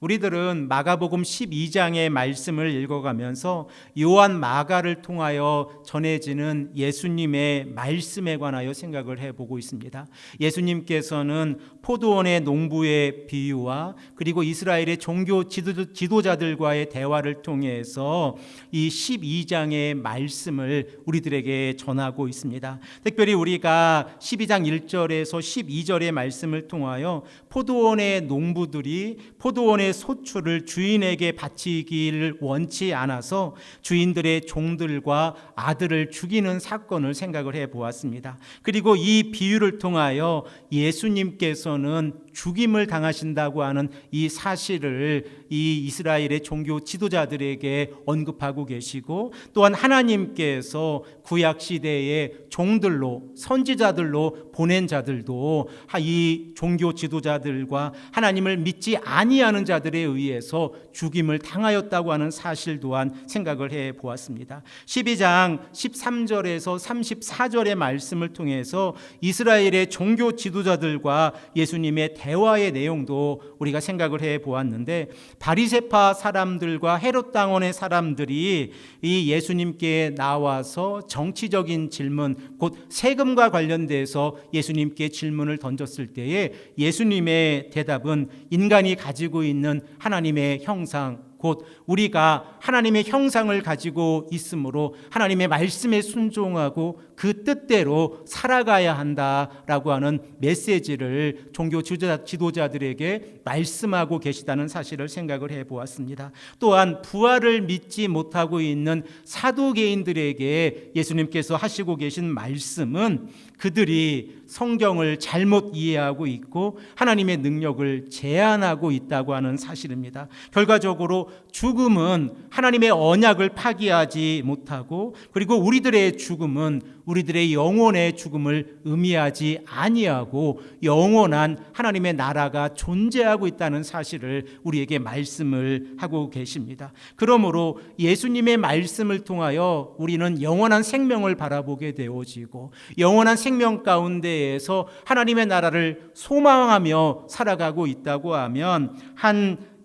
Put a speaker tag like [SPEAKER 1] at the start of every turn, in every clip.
[SPEAKER 1] 우리들은 마가복음 12장의 말씀을 읽어가면서 요한 마가를 통하여 전해지는 예수님의 말씀에 관하여 생각을 해보고 있습니다. 예수님께서는 포도원의 농부의 비유와 그리고 이스라엘의 종교 지도자들과의 대화를 통해서 이 12장의 말씀을 우리들에게 전하고 있습니다. 특별히 우리가 12장 1절에서 12절의 말씀을 통하여 포도원의 농부들이 포도원의 소출을 주인에게 바치기를 원치 않아서 주인들의 종들과 아들을 죽이는 사건을 생각을 해보았습니다. 그리고 이 비유를 통하여 예수님께서는 죽임을 당하신다고 하는 이 사실을 이 이스라엘의 종교 지도자들에게 언급하고 계시고, 또한 하나님께서 구약 시대의 종들로 선지자들로 보낸 자들도 이 종교 지도자들과 하나님을 믿지 아니하는 자들에 의해서 죽임을 당하였다고 하는 사실 또한 생각을 해 보았습니다. 12장 13절에서 34절의 말씀을 통해서 이스라엘의 종교 지도자들과 예수님의 대화의 내용도 우리가 생각을 해 보았는데, 바리새파 사람들과 헤롯 당원의 사람들이 이 예수님께 나와서 정치적인 질문, 곧 세금과 관련돼서 예수님께 질문을 던졌을 때에 예수님의 대답은 인간이 가지고 있는 하나님의 형상, 곧 우리가 하나님의 형상을 가지고 있으므로 하나님의 말씀에 순종하고 그 뜻대로 살아가야 한다라고 하는 메시지를 종교 지도자들에게 말씀하고 계시다는 사실을 생각을 해보았습니다. 또한 부활을 믿지 못하고 있는 사두개인들에게 예수님께서 하시고 계신 말씀은 그들이 성경을 잘못 이해하고 있고 하나님의 능력을 제한하고 있다고 하는 사실입니다. 결과적으로 죽음은 하나님의 언약을 파기하지 못하고, 그리고 우리들의 죽음은 우리들의 영혼의 죽음을 의미하지 아니하고 영원한 하나님의 나라가 존재하고 있다는 사실을 우리에게 말씀을 하고 계십니다. 그러므로 예수님의 말씀을 통하여 우리는 영원한 생명을 바라보게 되어지고, 영원한 생명 가운데에서 하나님의 나라를 소망하며 살아가고 있다고 하면,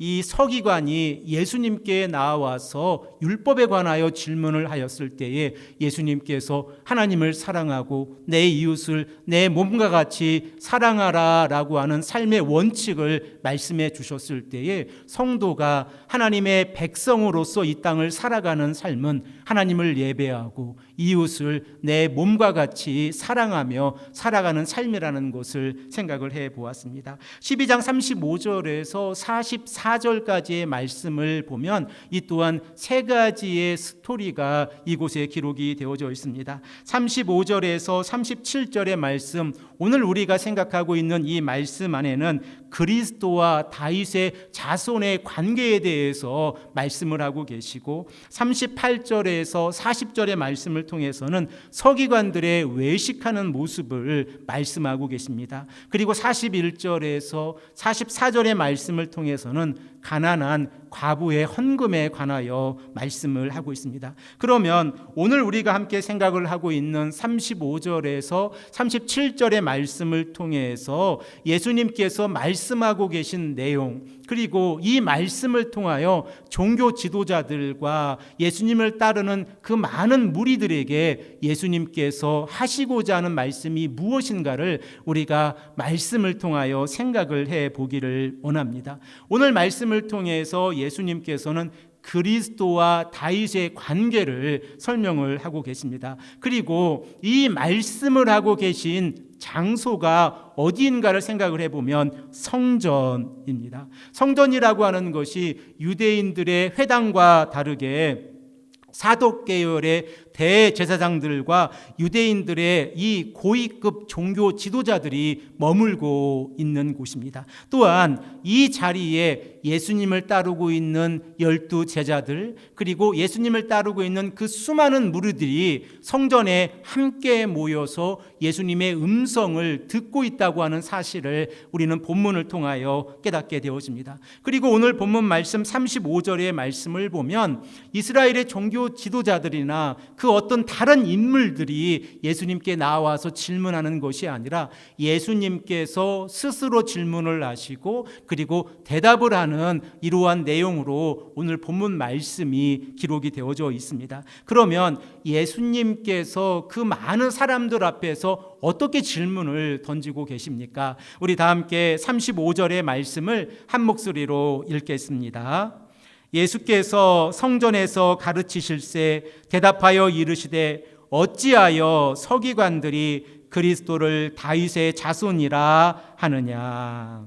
[SPEAKER 1] 이 서기관이 예수님께 나와서 율법에 관하여 질문을 하였을 때에 예수님께서 하나님을 사랑하고 내 이웃을 내 몸과 같이 사랑하라 라고 하는 삶의 원칙을 말씀해 주셨을 때에 성도가 하나님의 백성으로서 이 땅을 살아가는 삶은 하나님을 예배하고 이웃을 내 몸과 같이 사랑하며 살아가는 삶이라는 것을 생각을 해 보았습니다. 12장 35절에서 44절까지의 말씀을 보면 이 또한 세 가지의 스토리가 이곳에 기록이 되어져 있습니다. 35절에서 37절의 말씀, 오늘 우리가 생각하고 있는 이 말씀 안에는 그리스도와 다윗의 자손의 관계에 대해서 말씀을 하고 계시고, 38절에서 40절의 말씀을 통해서는 서기관들의 외식하는 모습을 말씀하고 계십니다. 그리고 41절에서 44절의 말씀을 통해서는 가난한 과부의 헌금에 관하여 말씀을 하고 있습니다. 그러면 오늘 우리가 함께 생각을 하고 있는 35절에서 37절의 말씀을 통해서 예수님께서 말씀하고 계신 내용, 그리고 이 말씀을 통하여 종교 지도자들과 예수님을 따르는 그 많은 무리들에게 예수님께서 하시고자 하는 말씀이 무엇인가를 우리가 말씀을 통하여 생각을 해 보기를 원합니다. 오늘 말씀을 통해서 예수님께서는 그리스도와 다윗의 관계를 설명을 하고 계십니다. 그리고 이 말씀을 하고 계신 장소가 어디인가를 생각을 해보면 성전입니다. 성전이라고 하는 것이 유대인들의 회당과 다르게 사독계열의 대제사장들과 유대인들의 이 고위급 종교 지도자들이 머물고 있는 곳입니다. 또한 이 자리에 예수님을 따르고 있는 12 제자들, 그리고 예수님을 따르고 있는 그 수많은 무리들이 성전에 함께 모여서 예수님의 음성을 듣고 있다고 하는 사실을 우리는 본문을 통하여 깨닫게 되어집니다. 그리고 오늘 본문 말씀 35절의 말씀을 보면 이스라엘의 종교 지도자들이나 그 어떤 다른 인물들이 예수님께 나와서 질문하는 것이 아니라 예수님께서 스스로 질문을 하시고 그리고 대답을 하는 이러한 내용으로 오늘 본문 말씀이 기록이 되어져 있습니다. 그러면 예수님께서 그 많은 사람들 앞에서 어떻게 질문을 던지고 계십니까? 우리 다 함께 35절의 말씀을 한 목소리로 읽겠습니다. 예수께서 성전에서 가르치실새 대답하여 이르시되 어찌하여 서기관들이 그리스도를 다윗의 자손이라 하느냐.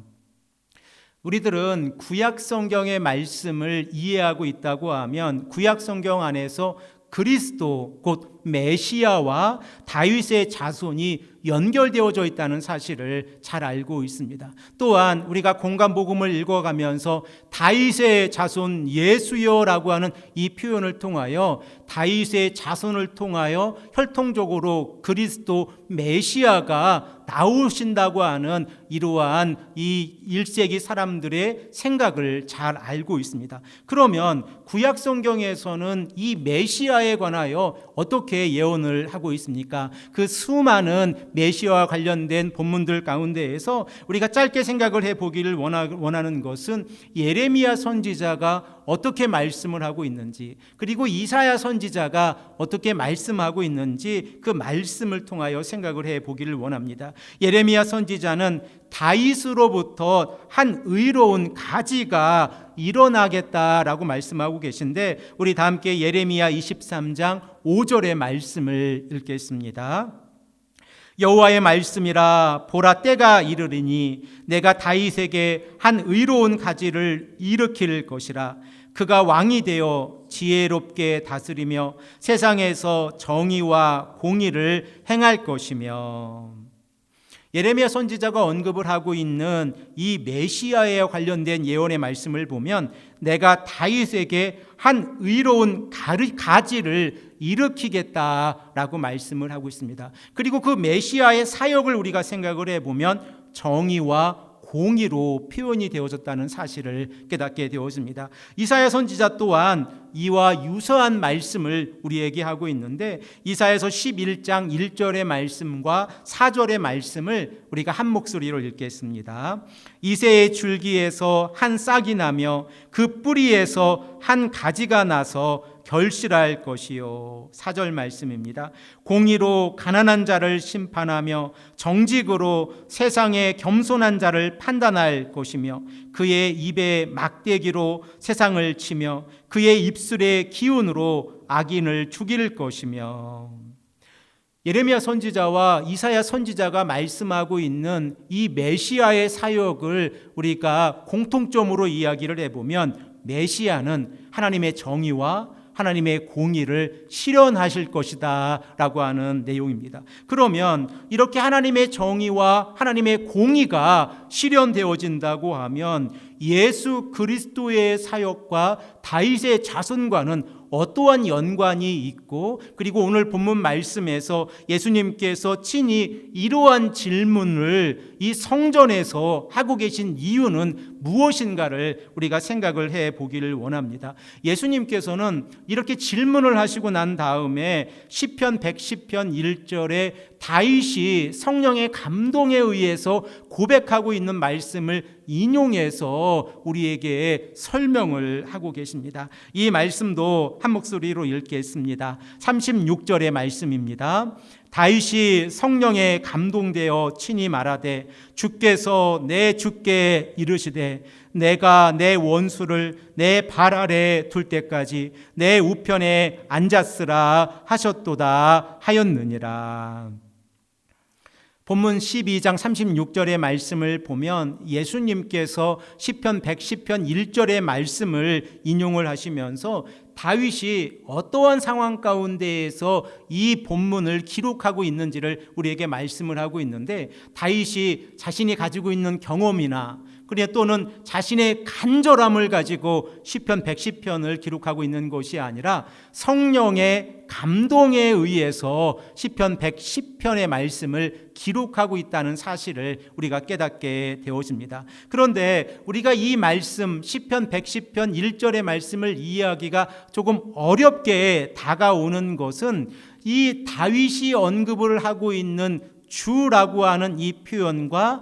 [SPEAKER 1] 우리들은 구약 성경의 말씀을 이해하고 있다고 하면 구약 성경 안에서 그리스도 곧 메시아와 다윗의 자손이 연결되어져 있다는 사실을 잘 알고 있습니다. 또한 우리가 공간복음을 읽어가면서 다윗의 자손 예수여라고 하는 이 표현을 통하여 다윗의 자손을 통하여 혈통적으로 그리스도 메시아가 나오신다고 하는 이러한 이 1세기 사람들의 생각을 잘 알고 있습니다. 그러면 구약 성경에서는 이 메시아에 관하여 어떻게 예언을 하고 있습니까? 그 수많은 메시아와 관련된 본문들 가운데에서 우리가 짧게 생각을 해보기를 원하는 것은 예레미야 선지자가 어떻게 말씀을 하고 있는지, 그리고 이사야 선지자가 어떻게 말씀하고 있는지 그 말씀을 통하여 생각을 해보기를 원합니다. 예레미야 선지자는 다윗으로부터 한 의로운 가지가 일어나겠다라고 말씀하고 계신데, 우리 다 함께 예레미야 23장 5절의 말씀을 읽겠습니다. 여호와의 말씀이라, 보라 때가 이르리니 내가 다윗에게 한 의로운 가지를 일으킬 것이라. 그가 왕이 되어 지혜롭게 다스리며 세상에서 정의와 공의를 행할 것이며. 예레미야 선지자가 언급을 하고 있는 이 메시아에 관련된 예언의 말씀을 보면 내가 다윗에게 한 의로운 가지를 일으키겠다라고 말씀을 하고 있습니다. 그리고 그 메시아의 사역을 우리가 생각을 해보면 정의와 공의로 표현이 되어졌다는 사실을 깨닫게 되어집니다. 이사야 선지자 또한 이와 유사한 말씀을 우리에게 하고 있는데, 이사야서 11장 1절의 말씀과 4절의 말씀을 우리가 한 목소리로 읽겠습니다. 이새의 줄기에서 한 싹이 나며 그 뿌리에서 한 가지가 나서 결실할 것이요. 4절 말씀입니다. 공의로 가난한 자를 심판하며 정직으로 세상의 겸손한 자를 판단할 것이며 그의 입에 막대기로 세상을 치며 그의 입술의 기운으로 악인을 죽일 것이며. 예레미야 선지자와 이사야 선지자가 말씀하고 있는 이 메시아의 사역을 우리가 공통점으로 이야기를 해보면 메시아는 하나님의 정의와 하나님의 공의를 실현하실 것이다 라고 하는 내용입니다. 그러면 이렇게 하나님의 정의와 하나님의 공의가 실현되어진다고 하면 예수 그리스도의 사역과 다윗의 자손과는 어떠한 연관이 있고, 그리고 오늘 본문 말씀에서 예수님께서 친히 이러한 질문을 이 성전에서 하고 계신 이유는 무엇인가를 우리가 생각을 해 보기를 원합니다. 예수님께서는 이렇게 질문을 하시고 난 다음에 시편 110편 1절에 다윗이 성령의 감동에 의해서 고백하고 있는 말씀을 인용해서 우리에게 설명을 하고 계십니다. 이 말씀도 한 목소리로 읽겠습니다. 36절의 말씀입니다. 다윗이 성령에 감동되어 친히 말하되 주께서 내 주께 이르시되 내가 내 원수를 내 발 아래 둘 때까지 내 우편에 앉았으라 하셨도다 하였느니라. 본문 12장 36절의 말씀을 보면 예수님께서 시편 110편 1절의 말씀을 인용을 하시면서 다윗이 어떠한 상황 가운데에서 이 본문을 기록하고 있는지를 우리에게 말씀을 하고 있는데, 다윗이 자신이 가지고 있는 경험이나 그래 또는 자신의 간절함을 가지고 시편 110편을 기록하고 있는 것이 아니라 성령의 감동에 의해서 시편 110편의 말씀을 기록하고 있다는 사실을 우리가 깨닫게 되어집니다. 그런데 우리가 이 말씀 시편 110편 1절의 말씀을 이해하기가 조금 어렵게 다가오는 것은 이 다윗이 언급을 하고 있는 주라고 하는 이 표현과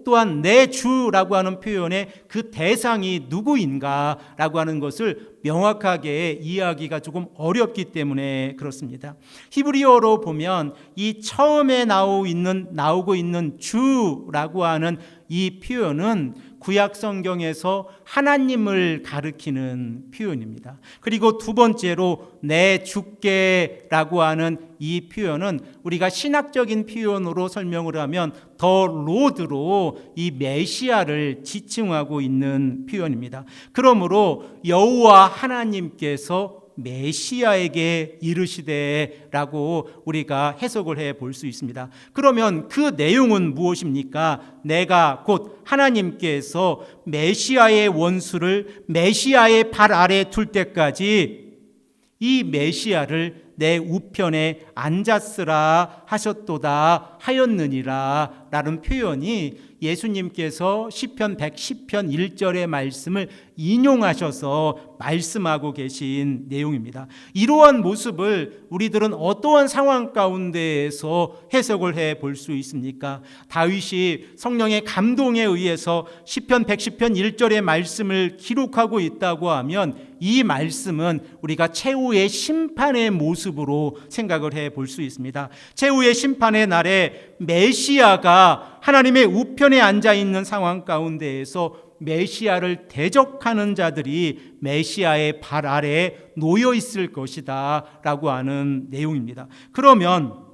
[SPEAKER 1] 또한 내 주라고 하는 표현의 그 대상이 누구인가라고 하는 것을 명확하게 이해하기가 조금 어렵기 때문에 그렇습니다. 히브리어로 보면 이 처음에 나오고 있는 주라고 하는 이 표현은 구약 성경에서 하나님을 가리키는 표현입니다. 그리고 두 번째로 내 주께라고 하는 이 표현은 우리가 신학적인 표현으로 설명을 하면 더 로드로 이 메시아를 지칭하고 있는 표현입니다. 그러므로 여호와 하나님께서 메시아에게 이르시되라고 우리가 해석을 해 볼 수 있습니다. 그러면 그 내용은 무엇입니까? 내가 곧 하나님께서 메시아의 원수를 메시아의 발 아래 둘 때까지 이 메시아를 내 우편에 앉았으라 하셨도다 하였느니라 라는 표현이 예수님께서 시편 110편 1절의 말씀을 인용하셔서 말씀하고 계신 내용입니다. 이러한 모습을 우리들은 어떠한 상황 가운데에서 해석을 해 볼 수 있습니까? 다윗이 성령의 감동에 의해서 시편 110편 1절의 말씀을 기록하고 있다고 하면 이 말씀은 우리가 최후의 심판의 모습으로 생각을 해 볼 수 있습니다. 최후의 심판의 날에 메시아가 하나님의 우편에 앉아 있는 상황 가운데에서 메시아를 대적하는 자들이 메시아의 발 아래에 놓여 있을 것이다 라고 하는 내용입니다. 그러면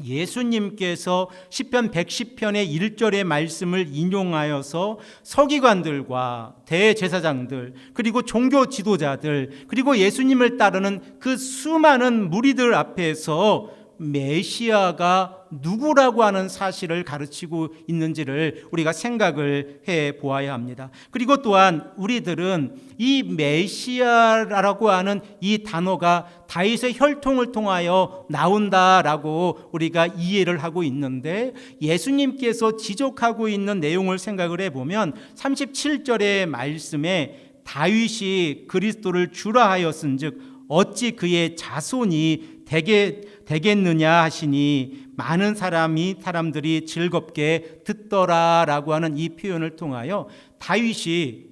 [SPEAKER 1] 예수님께서 시편 110편의 1절의 말씀을 인용하여서 서기관들과 대제사장들 그리고 종교 지도자들 그리고 예수님을 따르는 그 수많은 무리들 앞에서 메시아가 누구라고 하는 사실을 가르치고 있는지를 우리가 생각을 해 보아야 합니다. 그리고 또한 우리들은 이 메시아라고 하는 이 단어가 다윗의 혈통을 통하여 나온다라고 우리가 이해를 하고 있는데 예수님께서 지적하고 있는 내용을 생각을 해보면 37절의 말씀에 다윗이 그리스도를 주라 하였은즉 어찌 그의 자손이 되겠느냐 하시니 많은 사람들이 즐겁게 듣더라라고 하는 이 표현을 통하여 다윗이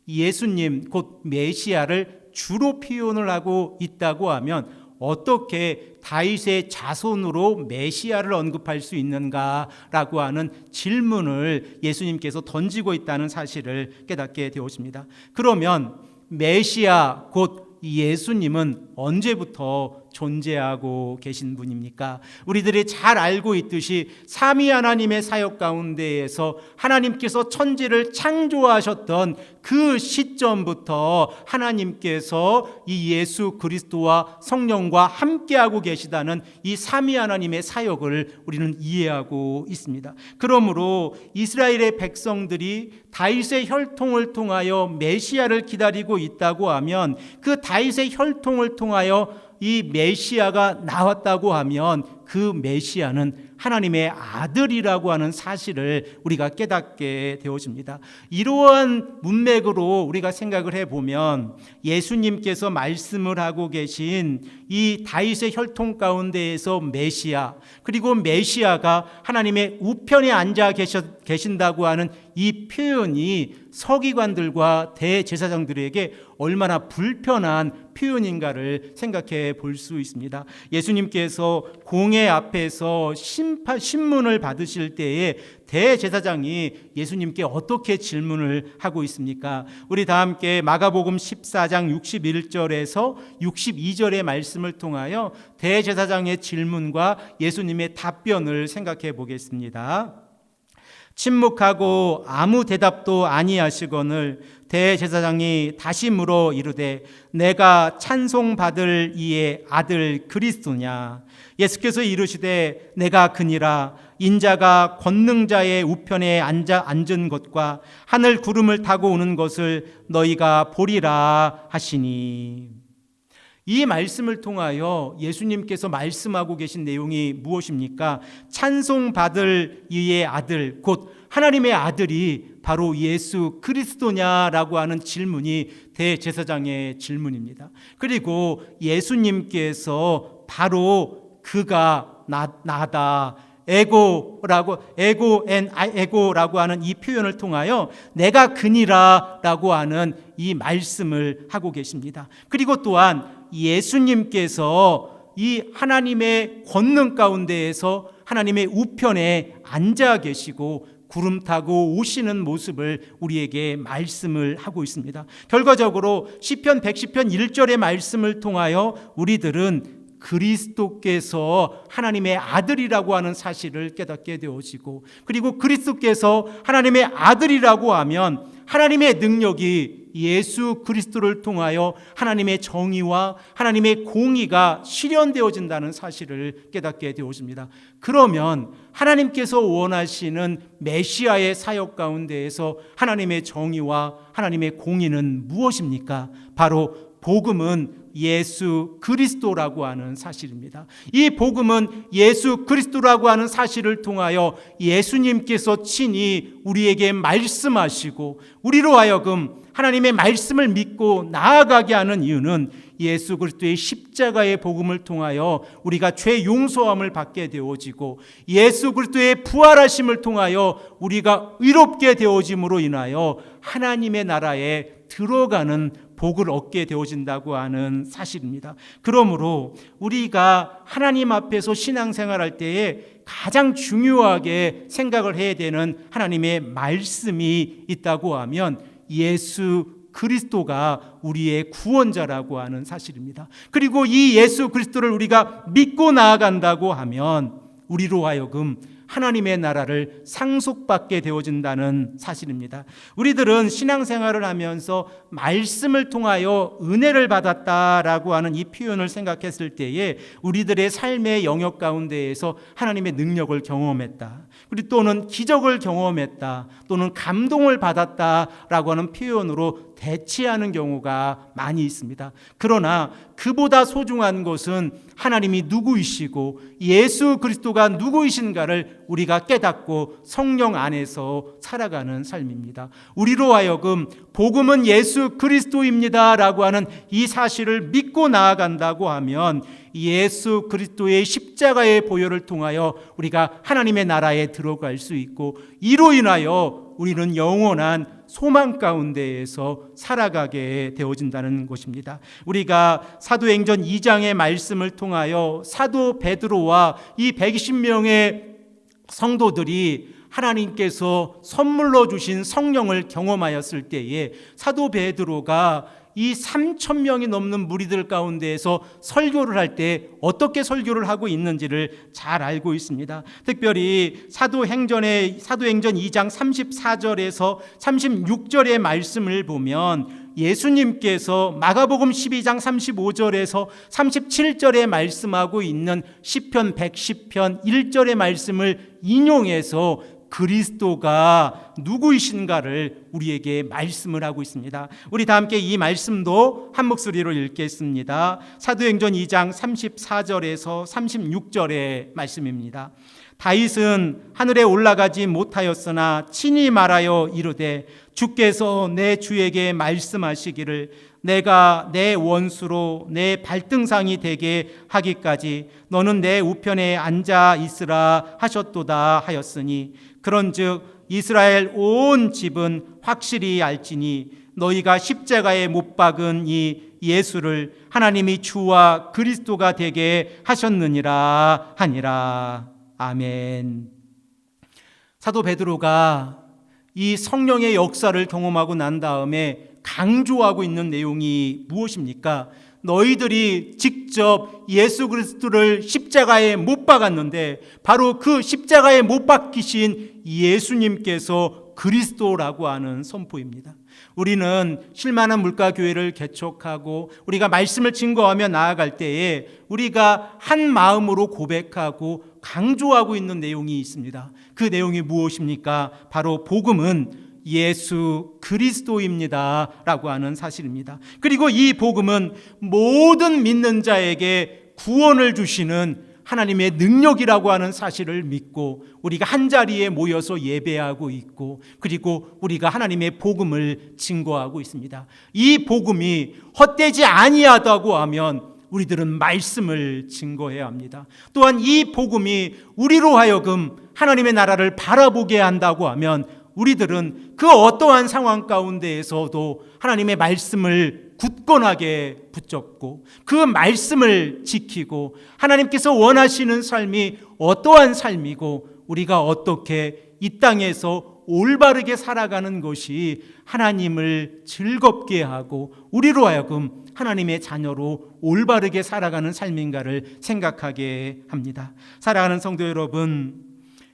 [SPEAKER 1] 예수님 곧 메시아를 주로 표현을 하고 있다고 하면 어떻게 다윗의 자손으로 메시아를 언급할 수 있는가라고 하는 질문을 예수님께서 던지고 있다는 사실을 깨닫게 되었습니다. 그러면 메시아 곧 예수님은 언제부터 존재하고 계신 분입니까? 우리들이 잘 알고 있듯이 삼위 하나님의 사역 가운데에서 하나님께서 천지를 창조하셨던 그 시점부터 하나님께서 이 예수 그리스도와 성령과 함께하고 계시다는 이 삼위 하나님의 사역을 우리는 이해하고 있습니다. 그러므로 이스라엘의 백성들이 다윗의 혈통을 통하여 메시아를 기다리고 있다고 하면 그 다윗의 혈통을 통하여 이 메시아가 나왔다고 하면 그 메시아는 하나님의 아들이라고 하는 사실을 우리가 깨닫게 되어집니다. 이러한 문맥으로 우리가 생각을 해보면 예수님께서 말씀을 하고 계신 이 다윗의 혈통 가운데에서 메시아 그리고 메시아가 하나님의 우편에 앉아 계신다고 하는 이 표현이 서기관들과 대제사장들에게 얼마나 불편한 표현인가를 생각해 볼 수 있습니다. 예수님께서 공회 앞에서 신문을 받으실 때에 대제사장이 예수님께 어떻게 질문을 하고 있습니까? 우리 다 함께 마가복음 14장 61절에서 62절의 말씀을 통하여 대제사장의 질문과 예수님의 답변을 생각해 보겠습니다. 침묵하고 아무 대답도 아니하시거늘 대제사장이 다시 물어 이르되 내가 찬송받을 이의 아들 그리스도냐? 예수께서 이르시되 내가 그니라. 인자가 권능자의 우편에 앉은 것과 하늘 구름을 타고 오는 것을 너희가 보리라 하시니. 이 말씀을 통하여 예수님께서 말씀하고 계신 내용이 무엇입니까? 찬송받을 이의 아들, 곧 하나님의 아들이 바로 예수 그리스도냐라고 하는 질문이 대제사장의 질문입니다. 그리고 예수님께서 바로 그가 나다, 에고라고 하는 이 표현을 통하여 내가 그니라라고 하는 이 말씀을 하고 계십니다. 그리고 또한 예수님께서 이 하나님의 권능 가운데에서 하나님의 우편에 앉아 계시고 구름 타고 오시는 모습을 우리에게 말씀을 하고 있습니다. 결과적으로 시편 110편 1절의 말씀을 통하여 우리들은 그리스도께서 하나님의 아들이라고 하는 사실을 깨닫게 되어지고, 그리고 그리스도께서 하나님의 아들이라고 하면 하나님의 능력이 예수 그리스도를 통하여 하나님의 정의와 하나님의 공의가 실현되어진다는 사실을 깨닫게 되어집니다. 그러면 하나님께서 원하시는 메시아의 사역 가운데에서 하나님의 정의와 하나님의 공의는 무엇입니까? 바로 복음은 예수 그리스도라고 하는 사실입니다. 이 복음은 예수 그리스도라고 하는 사실을 통하여 예수님께서 친히 우리에게 말씀하시고 우리로 하여금 하나님의 말씀을 믿고 나아가게 하는 이유는 예수 그리스도의 십자가의 복음을 통하여 우리가 죄 용서함을 받게 되어지고 예수 그리스도의 부활하심을 통하여 우리가 의롭게 되어짐으로 인하여 하나님의 나라에 들어가는 복을 얻게 되어진다고 하는 사실입니다. 그러므로 우리가 하나님 앞에서 신앙생활할 때에 가장 중요하게 생각을 해야 되는 하나님의 말씀이 있다고 하면 예수 그리스도가 우리의 구원자라고 하는 사실입니다. 그리고 이 예수 그리스도를 우리가 믿고 나아간다고 하면 우리로 하여금 하나님의 나라를 상속받게 되어진다는 사실입니다. 우리들은 신앙생활을 하면서 말씀을 통하여 은혜를 받았다라고 하는 이 표현을 생각했을 때에 우리들의 삶의 영역 가운데에서 하나님의 능력을 경험했다, 그리고 또는 기적을 경험했다, 또는 감동을 받았다라고 하는 표현으로 대체하는 경우가 많이 있습니다. 그러나 그보다 소중한 것은 하나님이 누구이시고 예수 그리스도가 누구이신가를 우리가 깨닫고 성령 안에서 살아가는 삶입니다. 우리로 하여금 복음은 예수 그리스도입니다 라고 하는 이 사실을 믿고 나아간다고 하면 예수 그리스도의 십자가의 보혈을 통하여 우리가 하나님의 나라에 들어갈 수 있고, 이로 인하여 우리는 영원한 소망 가운데에서 살아가게 되어진다는 것입니다. 우리가 사도행전 2장의 말씀을 통하여 사도 베드로와 이 120명의 성도들이 하나님께서 선물로 주신 성령을 경험하였을 때에 사도 베드로가 이 3,000명이 넘는 무리들 가운데에서 설교를 할 때 어떻게 설교를 하고 있는지를 잘 알고 있습니다. 특별히 사도행전 2장 34절에서 36절의 말씀을 보면 예수님께서 마가복음 12장 35절에서 37절에 말씀하고 있는 시편 110편 1절의 말씀을 인용해서 그리스도가 누구이신가를 우리에게 말씀을 하고 있습니다. 우리 다 함께 이 말씀도 한 목소리로 읽겠습니다. 사도행전 2장 34절에서 36절의 말씀입니다. 다윗은 하늘에 올라가지 못하였으나 친히 말하여 이르되 주께서 내 주에게 말씀하시기를 내가 내 원수로 내 발등상이 되게 하기까지 너는 내 우편에 앉아 있으라 하셨도다 하였으니 그런즉 이스라엘 온 집은 확실히 알지니 너희가 십자가에 못 박은 이 예수를 하나님이 주와 그리스도가 되게 하셨느니라 하니라. 아멘. 사도 베드로가 이 성령의 역사를 경험하고 난 다음에 강조하고 있는 내용이 무엇입니까? 너희들이 직접 예수 그리스도를 십자가에 못 박았는데 바로 그 십자가에 못 박히신 예수님께서 그리스도라고 하는 선포입니다. 우리는 쉴만한 물가교회를 개척하고 우리가 말씀을 증거하며 나아갈 때에 우리가 한 마음으로 고백하고 강조하고 있는 내용이 있습니다. 그 내용이 무엇입니까? 바로 복음은 예수 그리스도입니다 라고 하는 사실입니다. 그리고 이 복음은 모든 믿는 자에게 구원을 주시는 하나님의 능력이라고 하는 사실을 믿고 우리가 한자리에 모여서 예배하고 있고 그리고 우리가 하나님의 복음을 증거하고 있습니다. 이 복음이 헛되지 아니하다고 하면 우리들은 말씀을 증거해야 합니다. 또한 이 복음이 우리로 하여금 하나님의 나라를 바라보게 한다고 하면 우리들은 그 어떠한 상황 가운데에서도 하나님의 말씀을 굳건하게 붙잡고 그 말씀을 지키고 하나님께서 원하시는 삶이 어떠한 삶이고 우리가 어떻게 이 땅에서 올바르게 살아가는 것이 하나님을 즐겁게 하고 우리로 하여금 하나님의 자녀로 올바르게 살아가는 삶인가를 생각하게 합니다. 사랑하는 성도 여러분,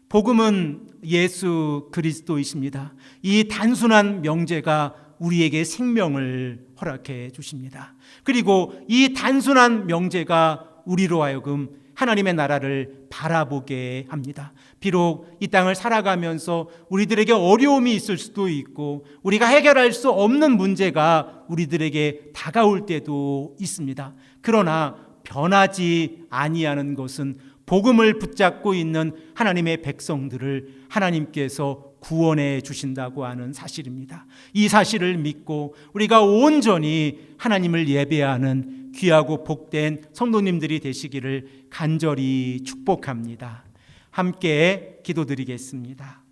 [SPEAKER 1] 복음은 예수 그리스도이십니다. 이 단순한 명제가 우리에게 생명을 허락해 주십니다. 그리고 이 단순한 명제가 우리로 하여금 하나님의 나라를 바라보게 합니다. 비록 이 땅을 살아가면서 우리들에게 어려움이 있을 수도 있고 우리가 해결할 수 없는 문제가 우리들에게 다가올 때도 있습니다. 그러나 변하지 아니하는 것은 복음을 붙잡고 있는 하나님의 백성들을 하나님께서 구원해 주신다고 하는 사실입니다. 이 사실을 믿고 우리가 온전히 하나님을 예배하는 귀하고 복된 성도님들이 되시기를 간절히 축복합니다. 함께 기도드리겠습니다.